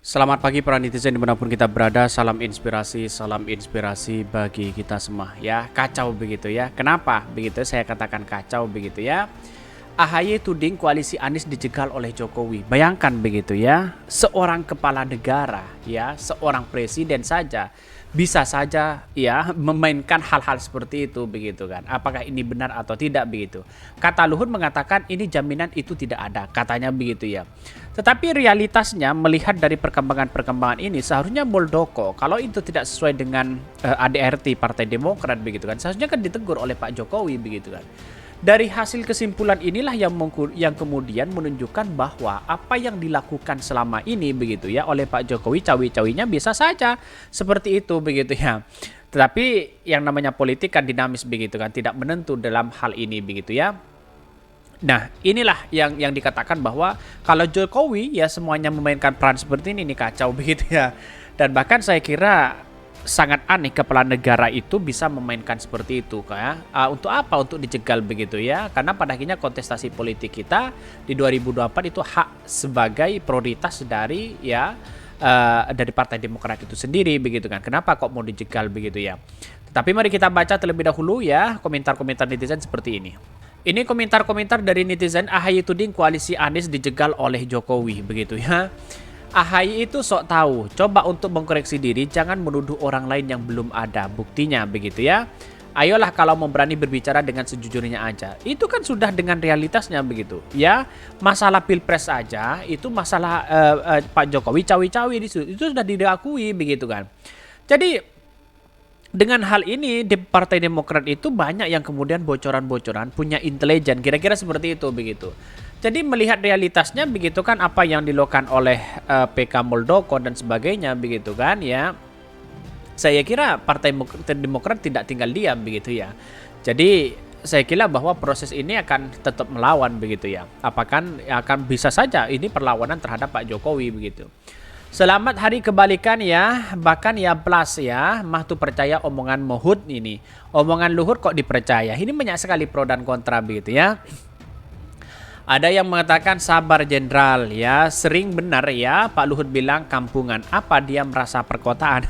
Selamat pagi para netizen dimanapun kita berada, salam inspirasi bagi kita semua ya. Kacau begitu ya, kenapa begitu saya katakan kacau begitu ya. AHY tuding koalisi Anies dijegal oleh Jokowi. Bayangkan begitu ya, seorang kepala negara ya, seorang presiden saja bisa saja ya memainkan hal-hal seperti itu begitu kan. Apakah ini benar atau tidak begitu? Kata Luhut mengatakan ini jaminan itu tidak ada, katanya begitu ya. Tetapi realitasnya melihat dari perkembangan-perkembangan ini seharusnya Muldoko kalau itu tidak sesuai dengan ADRT Partai Demokrat begitu kan, seharusnya kan ditegur oleh Pak Jokowi begitu kan. Dari hasil kesimpulan inilah yang kemudian menunjukkan bahwa apa yang dilakukan selama ini begitu ya oleh Pak Jokowi cawi-cawinya bisa saja seperti itu begitu ya. Tetapi yang namanya politik kan dinamis begitu kan, tidak menentu dalam hal ini begitu ya. Nah, inilah yang dikatakan bahwa kalau Jokowi ya semuanya memainkan peran seperti ini kacau begitu ya. Dan bahkan saya kira sangat aneh kepala negara itu bisa memainkan seperti itu kayak untuk apa? Untuk dijegal begitu ya. Karena pada akhirnya kontestasi politik kita di 2024 itu hak sebagai prioritas dari ya dari Partai Demokrat itu sendiri begitu kan. Kenapa kok mau dijegal begitu ya? Tetapi mari kita baca terlebih dahulu ya komentar-komentar netizen seperti ini. Ini komentar-komentar dari netizen. AHY tuding koalisi Anies dijegal oleh Jokowi begitu ya. AHY itu sok tahu, coba untuk mengkoreksi diri, jangan menuduh orang lain yang belum ada buktinya begitu ya. Ayolah kalau mau berani berbicara dengan sejujurnya aja. Itu kan sudah dengan realitasnya begitu ya. Masalah Pilpres aja itu masalah Pak Jokowi cawi-cawi itu sudah diakui begitu kan. Jadi dengan hal ini di Partai Demokrat itu banyak yang kemudian bocoran-bocoran punya intelijen kira-kira seperti itu begitu. Jadi melihat realitasnya begitu kan apa yang dilakukan oleh PK Muldoko dan sebagainya begitu kan ya. Saya kira Partai Demokrat tidak tinggal diam begitu ya. Jadi saya kira bahwa proses ini akan tetap melawan begitu ya. Apakah akan bisa saja ini perlawanan terhadap Pak Jokowi begitu. Selamat hari kebalikan ya, bahkan ya plus ya, mah tuh percaya omongan Mohud ini. Omongan Luhut kok dipercaya. Ini banyak sekali pro dan kontra begitu ya. Ada yang mengatakan sabar jenderal ya, sering benar ya Pak Luhut bilang kampungan, apa dia merasa perkotaan.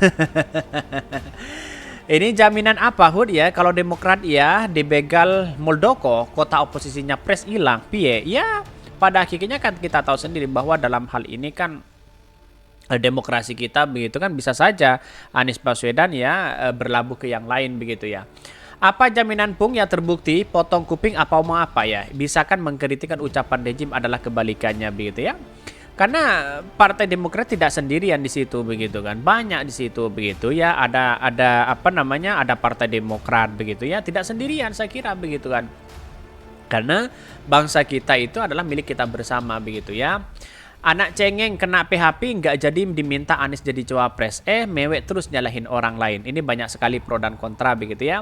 Ini jaminan apa Hud ya kalau Demokrat ya dibegal Muldoko, kota oposisinya pres hilang, piye? Ya pada akhirnya kan kita tahu sendiri bahwa dalam hal ini kan demokrasi kita begitu kan bisa saja Anies Baswedan ya berlabuh ke yang lain begitu ya. Apa jaminan Pung ya terbukti potong kuping apa mau apa ya? Bisa kan mengkritikkan ucapan rejim adalah kebalikannya begitu ya? Karena Partai Demokrat tidak sendirian di situ begitu kan, banyak di situ begitu ya. Ada apa namanya? Ada Partai Demokrat begitu ya, tidak sendirian saya kira begitu kan. Karena bangsa kita itu adalah milik kita bersama begitu ya. Anak cengeng kena PHP nggak jadi diminta Anies jadi cawapres. Mewek terus nyalahin orang lain. Ini banyak sekali pro dan kontra begitu ya.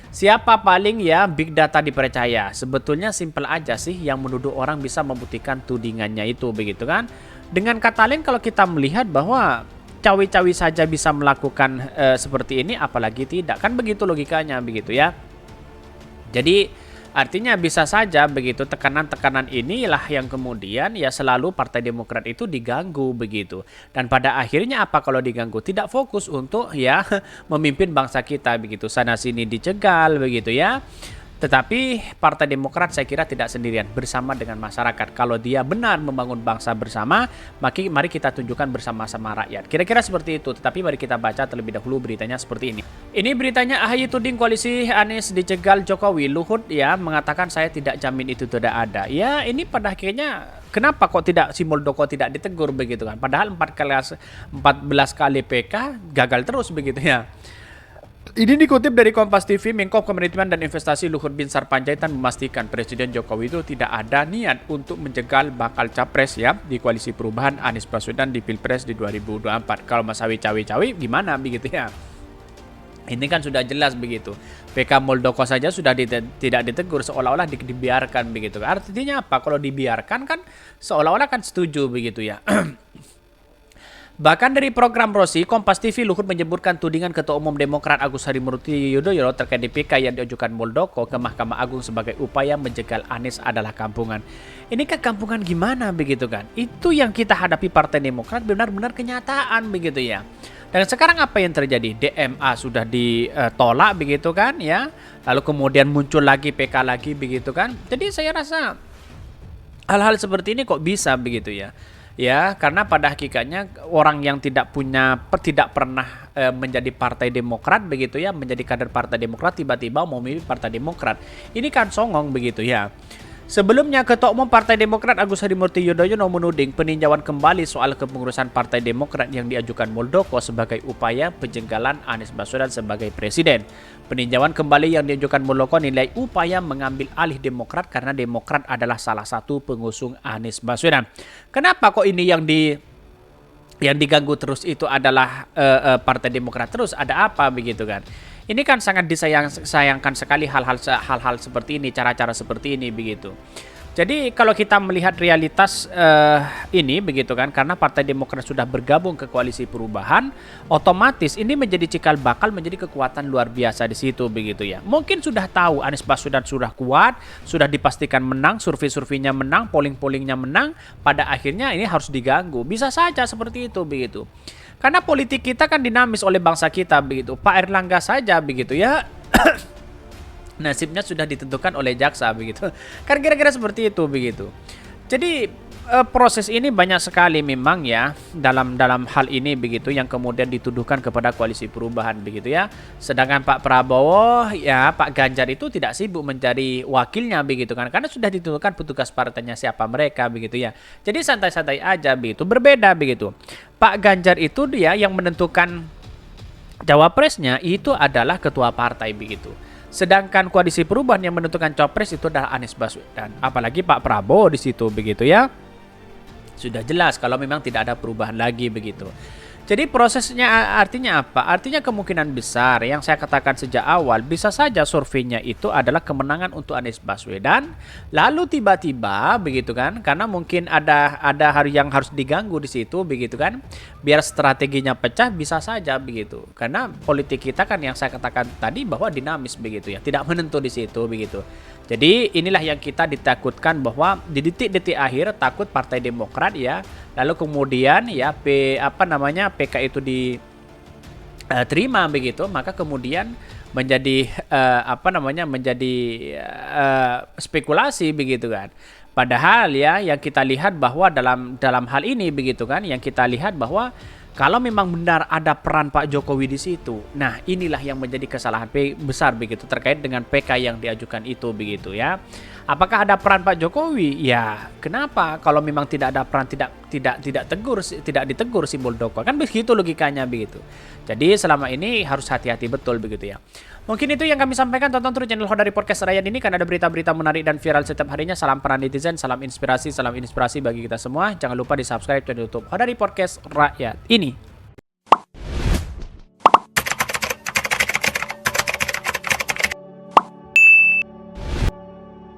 Siapa paling ya big data dipercaya? Sebetulnya simpel aja sih yang menuduh orang bisa membuktikan tudingannya itu begitu kan. Dengan kata lain kalau kita melihat bahwa cawi-cawi saja bisa melakukan seperti ini apalagi tidak. Kan begitu logikanya begitu ya. Jadi artinya bisa saja begitu tekanan-tekanan inilah yang kemudian ya selalu Partai Demokrat itu diganggu begitu. Dan pada akhirnya apa kalau diganggu? Tidak fokus untuk ya memimpin bangsa kita begitu. Sana sini dicegal begitu ya. Tetapi Partai Demokrat saya kira tidak sendirian bersama dengan masyarakat. Kalau dia benar membangun bangsa bersama, mari kita tunjukkan bersama-sama rakyat. Kira-kira seperti itu. Tetapi mari kita baca terlebih dahulu beritanya seperti ini. Ini beritanya AHY tuding koalisi Anies dicegal Jokowi. Luhut ya mengatakan saya tidak jamin itu tidak ada. Ya ini pada akhirnya kenapa kok tidak si Muldoko tidak ditegur begitu kan. Padahal 14 kali PK gagal terus begitu ya. Ini dikutip dari Kompas TV, Menko Kemaritiman dan Investasi Luhut Binsar Panjaitan memastikan Presiden Jokowi itu tidak ada niat untuk menjegal bakal capres ya di koalisi perubahan Anies Baswedan di Pilpres di 2024. Kalau Masawi cawi-cawi gimana begitu ya? Ini kan sudah jelas begitu. PK Muldoko saja sudah tidak ditegur seolah-olah dibiarkan begitu. Artinya apa? Kalau dibiarkan kan seolah-olah kan setuju begitu ya. Bahkan dari program Rosi, Kompas TV, Luhut menyebutkan tudingan Ketua Umum Demokrat Agus Harimurti Yudhoyono terkait DPK yang diajukan Muldoko ke Mahkamah Agung sebagai upaya menjegal Anies adalah kampungan. Ini kan kampungan gimana begitu kan? Itu yang kita hadapi Partai Demokrat benar-benar kenyataan begitu ya. Dan sekarang apa yang terjadi? DMA sudah ditolak begitu kan ya. Lalu kemudian muncul lagi PK lagi begitu kan. Jadi saya rasa hal-hal seperti ini kok bisa begitu ya. Ya, karena pada hakikatnya orang yang tidak pernah menjadi Partai Demokrat begitu ya, menjadi kader Partai Demokrat tiba-tiba mau memilih Partai Demokrat. Ini kan songong begitu ya. Sebelumnya, Ketua Umum Partai Demokrat Agus Harimurti Yudhoyono menuding peninjauan kembali soal kepengurusan Partai Demokrat yang diajukan Muldoko sebagai upaya penjenggalan Anies Baswedan sebagai presiden. Peninjauan kembali yang diajukan Muldoko nilai upaya mengambil alih Demokrat karena Demokrat adalah salah satu pengusung Anies Baswedan. Kenapa kok ini yang diganggu terus itu adalah Partai Demokrat terus? Ada apa begitu kan? Ini kan sangat disayangkan sekali hal-hal seperti ini, cara-cara seperti ini begitu. Jadi kalau kita melihat realitas ini begitu kan, karena Partai Demokrat sudah bergabung ke koalisi perubahan, otomatis ini menjadi cikal bakal menjadi kekuatan luar biasa di situ begitu ya. Mungkin sudah tahu Anies Baswedan sudah kuat, sudah dipastikan menang, survei-surveinya menang, polling-pollingnya menang, pada akhirnya ini harus diganggu. Bisa saja seperti itu begitu. Karena politik kita kan dinamis oleh bangsa kita begitu. Pak Erlangga saja begitu ya. Nasibnya sudah ditentukan oleh jaksa begitu. Kan kira-kira seperti itu begitu. Jadi proses ini banyak sekali memang ya dalam hal ini begitu yang kemudian dituduhkan kepada koalisi perubahan begitu ya. Sedangkan Pak Prabowo ya Pak Ganjar itu tidak sibuk mencari wakilnya begitu kan, karena sudah ditentukan petugas partainya siapa mereka begitu ya. Jadi santai-santai aja begitu. Berbeda begitu. Pak Ganjar itu dia yang menentukan cawapresnya itu adalah ketua partai begitu. Sedangkan koalisi perubahan yang menentukan capres itu adalah Anies Baswedan. Apalagi Pak Prabowo di situ begitu ya. Sudah jelas kalau memang tidak ada perubahan lagi begitu. Jadi prosesnya artinya apa? Artinya kemungkinan besar yang saya katakan sejak awal bisa saja surveinya itu adalah kemenangan untuk Anies Baswedan. Lalu tiba-tiba begitu kan? Karena mungkin ada hari yang harus diganggu di situ begitu kan? Biar strateginya pecah bisa saja begitu. Karena politik kita kan yang saya katakan tadi bahwa dinamis begitu ya, tidak menentu di situ begitu. Jadi inilah yang kita ditakutkan bahwa di detik-detik akhir takut Partai Demokrat ya, lalu kemudian ya PK itu diterima begitu, maka kemudian menjadi menjadi spekulasi begitu kan. Padahal ya yang kita lihat bahwa dalam hal ini begitu kan, yang kita lihat bahwa kalau memang benar ada peran Pak Jokowi di situ, nah inilah yang menjadi kesalahan besar begitu terkait dengan PK yang diajukan itu begitu ya. Apakah ada peran Pak Jokowi? Ya, kenapa? Kalau memang tidak ada peran tidak ditegur si Muldoko, kan begitu logikanya begitu. Jadi selama ini harus hati-hati betul begitu ya. Mungkin itu yang kami sampaikan. Tonton terus channel Hodari Podcast Rakyat ini, kan ada berita-berita menarik dan viral setiap harinya. Salam para netizen, salam inspirasi bagi kita semua. Jangan lupa di subscribe channel YouTube Hodari Podcast Rakyat ini.